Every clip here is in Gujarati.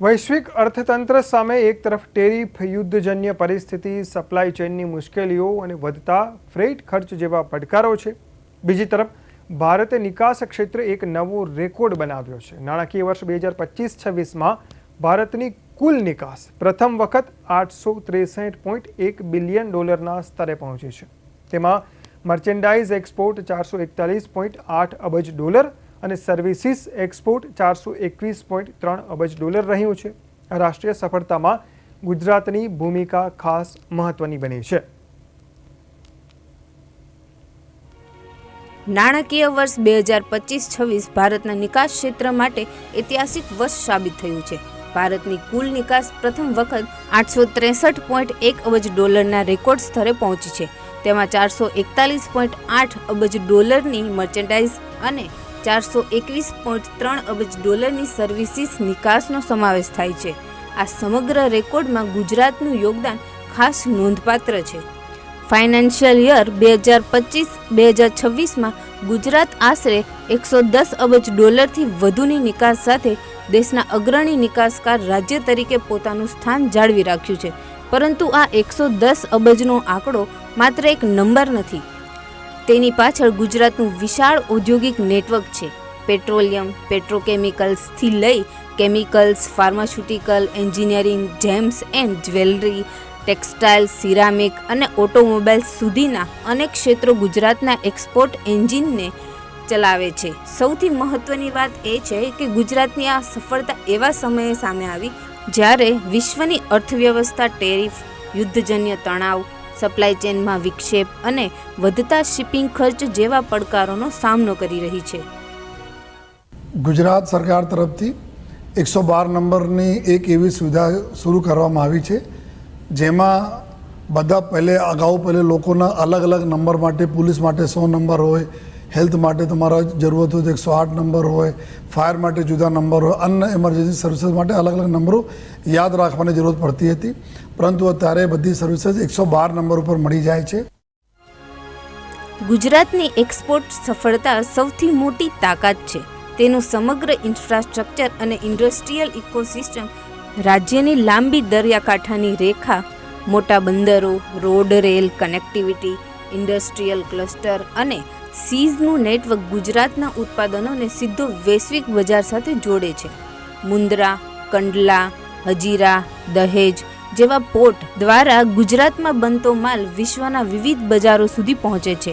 વૈશ્વિક અર્થતંત્ર સામે એક તરફ ટેરિફ, યુદ્ધજન્ય પરિસ્થિતિ, સપ્લાય ચેઇનની મુશ્કેલીઓ અને વધતા ફ્રેટ ખર્ચ જેવા પડકારો છે. બીજી તરફ ભારતે નિકાસ ક્ષેત્રે એક નવો રેકોર્ડ બનાવ્યો છે. નાણાકીય વર્ષ 2025-26માં ભારતની કુલ નિકાસ પ્રથમ વખત $863.1 બિલિયન સ્તરે પહોંચી છે. તેમાં મર્ચેન્ડાઇઝ એક્સપોર્ટ $441.8 અબજ અને સર્વિસીસ એક્સપોર્ટ $421.3 અબજ રહ્યું છે. આ રાષ્ટ્રીય સફળતામાં ગુજરાતની ભૂમિકા ખાસ મહત્વની બની છે. નાણાકીય વર્ષ 2025-26 ભારતના નિકાસ ક્ષેત્ર માટે ઐતિહાસિક વર્ષ સાબિત થયું છે. ભારતની કુલ નિકાસ પ્રથમ વખત $863.1 અબજ રેકોર્ડ સ્તરે પહોંચી છે. તેમાં $441.8 અબજ મર્ચેન્ડાઇઝ અને $421.3 અબજ સર્વિસીસ નિકાસનો સમાવેશ થાય છે. આ સમગ્ર રેકોર્ડમાં ગુજરાતનું યોગદાન ખાસ નોંધપાત્ર છે. ફાઇનાન્શિયલ યર 2025-2026માં ગુજરાત આશરે $110 અબજથી વધુની નિકાસ સાથે દેશના અગ્રણી નિકાસકાર રાજ્ય તરીકે પોતાનું સ્થાન જાળવી રાખ્યું છે. પરંતુ આ 110 અબજનો આંકડો માત્ર એક નંબર નથી. તેની પાછળ ગુજરાતનું વિશાળ ઔદ્યોગિક નેટવર્ક છે. પેટ્રોલિયમ, પેટ્રોકેમિકલ્સથી લઈ chemicals, pharmaceutical, engineering, gems and jewellery, textile, ceramic અને ઓટોમોબાઈલ્સ સુધીના અનેક ક્ષેત્રો ગુજરાતના એક્સપોર્ટ એન્જિનને ચલાવે છે. સૌથી મહત્વની વાત એ છે કે ગુજરાતની આ સફળતા એવા સમયે સામે આવી જ્યારે વિશ્વની અર્થવ્યવસ્થા ટેરિફ, યુદ્ધજન્ય તણાવ, સપ્લાય ચેઇનમાં વિક્ષેપ અને વધતા શિપિંગ ખર્ચ જેવા પડકારોનો સામનો કરી રહી છે. ગુજરાત સરકાર તરફથી 112 નંબરની એક એવી સુવિધા શરૂ કરવામાં આવી છે, જેમાં બધા અગાઉ લોકોના અલગ અલગ નંબર માટે, પોલીસ માટે 100 નંબર હોય, હેલ્થ માટે તમારા જરૂરત હોય તો 108 નંબર હોય, ફાયર માટે જુદા નંબર હોય, અન્ય એમરજન્સી સર્વિસીસ માટે અલગ અલગ નંબરો યાદ રાખવાની જરૂરત પડતી હતી. પરંતુ અત્યારે બધી સર્વિસીસ 112 નંબર ઉપર મળી જાય છે. ગુજરાતની એક્સપોર્ટ સફળતા સૌથી મોટી તાકાત છે. તેનું સમગ્ર ઇન્ફ્રાસ્ટ્રક્ચર અને ઇન્ડસ્ટ્રીયલ ઇકોસિસ્ટમ, રાજ્યની લાંબી દરિયાકાંઠાની રેખા, મોટા બંદરો, road rail connectivity, industrial cluster અને સીઝનું નેટવર્ક ગુજરાતના ઉત્પાદનોને સીધો વૈશ્વિક બજાર સાથે જોડે છે. મુન્દ્રા, કંડલા, હજીરા, દહેજ જેવા પોર્ટ દ્વારા ગુજરાતમાં બનતો માલ વિશ્વના વિવિધ બજારો સુધી પહોંચે છે.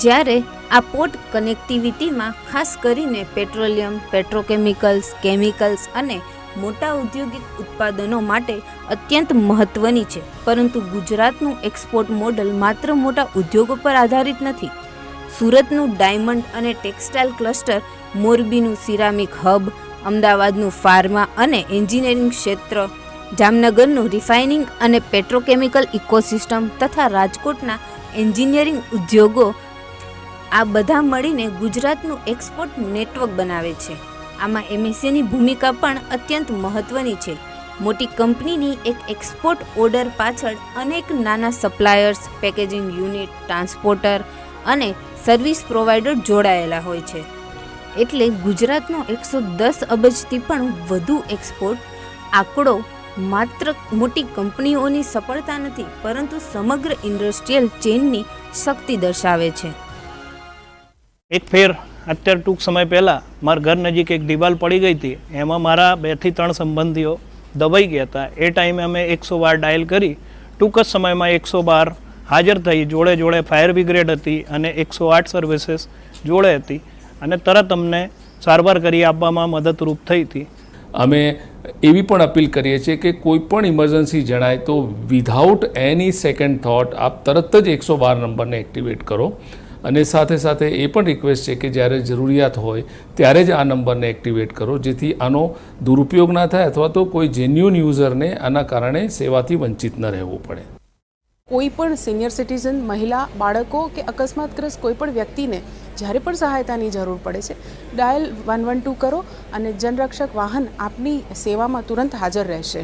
જ્યારે આ પોર્ટ કનેક્ટિવિટીમાં ખાસ કરીને પેટ્રોલિયમ, પેટ્રોકેમિકલ્સ, કેમિકલ્સ અને મોટા ઔદ્યોગિક ઉત્પાદનો માટે અત્યંત મહત્વની છે. પરંતુ ગુજરાતનું એક્સપોર્ટ મોડલ માત્ર મોટા ઉદ્યોગો પર આધારિત નથી. સુરતનું ડાયમંડ અને ટેક્સટાઇલ ક્લસ્ટર, મોરબીનું સિરામિક હબ, અમદાવાદનું ફાર્મા અને એન્જિનિયરિંગ ક્ષેત્ર, જામનગરનું રિફાઇનિંગ અને પેટ્રોકેમિકલ ઇકોસિસ્ટમ તથા રાજકોટના એન્જિનિયરિંગ ઉદ્યોગો, આ બધા મળીને ગુજરાતનું એક્સપોર્ટ નેટવર્ક બનાવે છે. આમાં એમએસએની ભૂમિકા પણ અત્યંત મહત્વની છે. મોટી કંપનીની એક એક્સપોર્ટ ઓર્ડર પાછળ અનેક નાના સપ્લાયર્સ, પેકેજિંગ યુનિટ, ટ્રાન્સપોર્ટર અને સર્વિસ પ્રોવાઈડર જોડાયેલા હોય છે. એટલે ગુજરાતનો 110 અબજથી પણ વધુ એક્સપોર્ટ આંકડો માત્ર મોટી કંપનીઓની સફળતા નથી, પરંતુ સમગ્ર ઇન્ડસ્ટ્રીયલ ચેઇનની શક્તિ દર્શાવે છે. એક ફેર અત્યારે ટૂંક સમય પહેલાં મારા ઘર નજીક એક દિવાલ પડી ગઈ હતી. એમાં મારા 2 થી 3 સંબંધીઓ દબાઈ ગયા હતા. એ ટાઈમે અમે 112 ડાયલ કરી ટૂંક જ સમયમાં 112 હાજર થઈ. જોડે જોડે ફાયર બ્રિગેડ હતી અને 108 સર્વિસીસ જોડે હતી અને તરત અમને સારવાર કરી આપવામાં મદદરૂપ થઈ હતી. અમે એવી પણ અપીલ કરીએ છીએ કે કોઈ પણ ઇમરજન્સી જણાય તો વિધાઉટ એની સેકન્ડ થોટ આપ તરત જ 112 નંબરને એક્ટિવેટ કરો. અને સાથે સાથે એ પણ રિક્વેસ્ટ છે કે જ્યારે જરૂરિયાત હોય ત્યારે જ આ નંબરને એક્ટિવેટ કરો, જેથી આનો દુરુપયોગ ના થાય અથવા તો કોઈ જેન્યુઅન યુઝરને આના કારણે સેવાથી વંચિત ન રહેવું પડે. કોઈ પણ સિનિયર સિટીઝન, મહિલા, બાળકો કે અકસ્માતગ્રસ્ત કોઈ પણ વ્યક્તિને જ્યારે પણ સહાયતાની જરૂર પડે છે, ડાયલ 112 કરો અને જનરક્ષક વાહન આપની સેવામાં તુરંત હાજર રહેશે.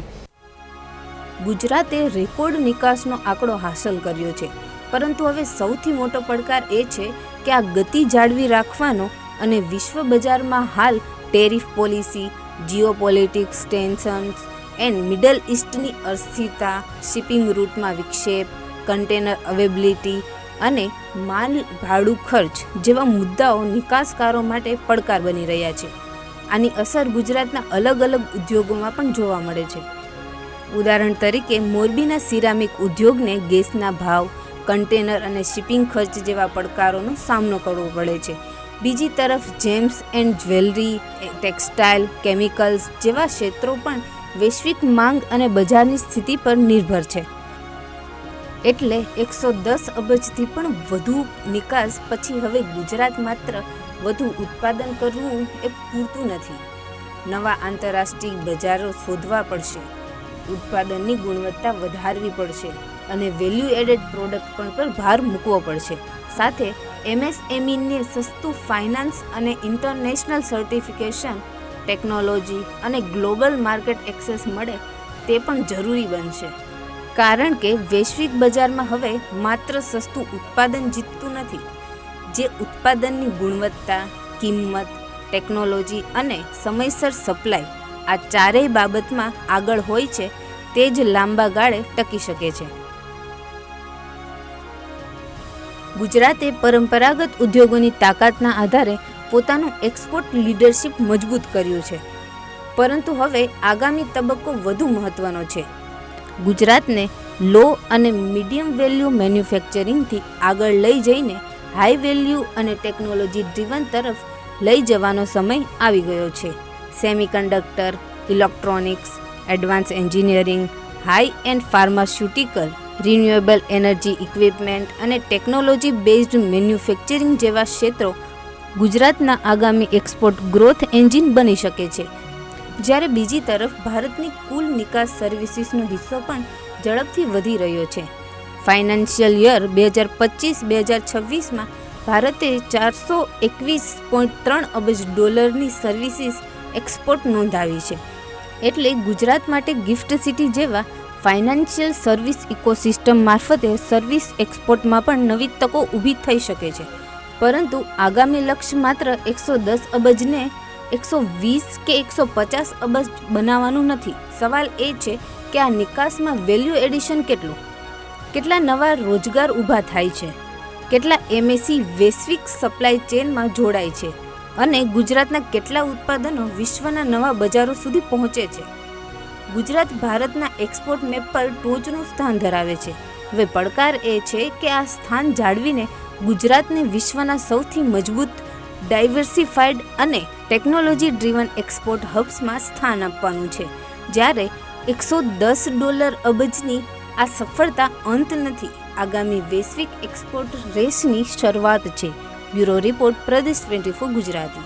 ગુજરાતે રેકોર્ડ નિકાસનો આંકડો હાંસલ કર્યો છે, પરંતુ હવે સૌથી મોટો પડકાર એ છે કે આ ગતિ જાળવી રાખવાનો અને વિશ્વ બજારમાં હાલ ટેરિફ પોલિસી, જીઓપોલિટિક્સ ટેન્શન્સ એન્ડ મિડલ ઇસ્ટની અસ્થિરતા, શિપિંગ રૂટમાં વિક્ષેપ, કન્ટેનર અવેબિલિટી અને માલ ભાડું ખર્ચ જેવા મુદ્દાઓ નિકાસકારો માટે પડકાર બની રહ્યા છે. આની અસર ગુજરાતના અલગ અલગ ઉદ્યોગોમાં પણ જોવા મળે છે. ઉદાહરણ તરીકે મોરબીના સિરામિક ઉદ્યોગને ગેસના ભાવ, કન્ટેનર અને શિપિંગ ખર્ચ જેવા પડકારોનો સામનો કરવો પડે છે. બીજી તરફ gems and jewellery, textile, chemicals જેવા ક્ષેત્રો પણ વૈશ્વિક માંગ અને બજારની સ્થિતિ પર નિર્ભર છે. એટલે 110 અબજથી પણ વધુ નિકાસ પછી હવે ગુજરાત માત્ર વધુ ઉત્પાદન કરવું એ પૂરતું નથી. નવા આંતરરાષ્ટ્રીય બજારો શોધવા પડશે, ઉત્પાદનની ગુણવત્તા વધારવી પડશે અને વેલ્યુ એડેડ પ્રોડક્ટ પર ભાર મૂકવો પડશે. સાથે MSMEને સસ્તું ફાઇનાન્સ અને ઇન્ટરનેશનલ સર્ટિફિકેશન, ટેકનોલોજી અને ગ્લોબલ માર્કેટ એક્સેસ મળે તે પણ જરૂરી બનશે. કારણ કે વૈશ્વિક બજારમાં હવે માત્ર સસ્તું ઉત્પાદન જીતતું નથી. જે ઉત્પાદનની ગુણવત્તા, કિંમત, ટેકનોલોજી અને સમયસર સપ્લાય આ ચારેય બાબતમાં આગળ હોય છે તે જ લાંબા ગાળે ટકી શકે છે. ગુજરાતે પરંપરાગત ઉદ્યોગોની તાકાતના આધારે પોતાનું એક્સપોર્ટ લીડરશિપ મજબૂત કર્યું છે. પરંતુ હવે આગામી તબક્કો વધુ મહત્વનો છે. ગુજરાતને લો અને મીડિયમ વેલ્યુ મેન્યુફેક્ચરિંગથી આગળ લઈ જઈને હાઈ વેલ્યુ અને ટેકનોલોજી ડ્રીવન તરફ લઈ જવાનો સમય આવી ગયો છે. Semiconductor, electronics, advance engineering, high and pharmaceutical, renewable energy equipment અને ટેકનોલોજી બેઝડ મેન્યુફેક્ચરિંગ જેવા ક્ષેત્રો ગુજરાતના આગામી એક્સપોર્ટ ગ્રોથ એન્જિન બની શકે છે. જ્યારે બીજી તરફ ભારતની કુલ નિકાસ સર્વિસીસનો હિસ્સો પણ ઝડપથી વધી રહ્યો છે. ફાઇનાન્શિયલ યર 2025-2026માં ભારતે $421.3 અબજ સર્વિસીસ એક્સપોર્ટ નોંધાવી છે. એટલે ગુજરાત માટે ગિફ્ટ સિટી જેવા ફાઇનાન્શિયલ સર્વિસ ઇકોસિસ્ટમ મારફતે સર્વિસ એક્સપોર્ટમાં પણ નવી તકો ઊભી થઈ શકે છે. પરંતુ આગામી લક્ષ્ય માત્ર 110 અબજને 120 કે 150 અબજ બનાવવાનું નથી. સવાલ એ છે કે આ નિકાસમાં વેલ્યુ એડિશન કેટલું, કેટલા નવા રોજગાર ઊભા થાય છે, કેટલા MSE વૈશ્વિક સપ્લાય ચેનમાં જોડાય છે અને ગુજરાતના કેટલા ઉત્પાદનો વિશ્વના નવા બજારો સુધી પહોંચે છે. ગુજરાત ભારતના એક્સપોર્ટ મેપ પર ટોચનું સ્થાન ધરાવે છે. હવે પડકાર એ છે કે આ સ્થાન જાળવીને ગુજરાતને વિશ્વના સૌથી મજબૂત, ડાયવર્સિફાઈડ અને ટેકનોલોજી ડ્રીવન એક્સપોર્ટ હબ્સમાં સ્થાન આપવાનું છે. જ્યારે $110 અબજની આ સફળતા અંત નથી, આગામી વૈશ્વિક એક્સપોર્ટ રેસની શરૂઆત છે. બ્યુરો રિપોર્ટ, પ્રદેશ 24 ગુજરાતી.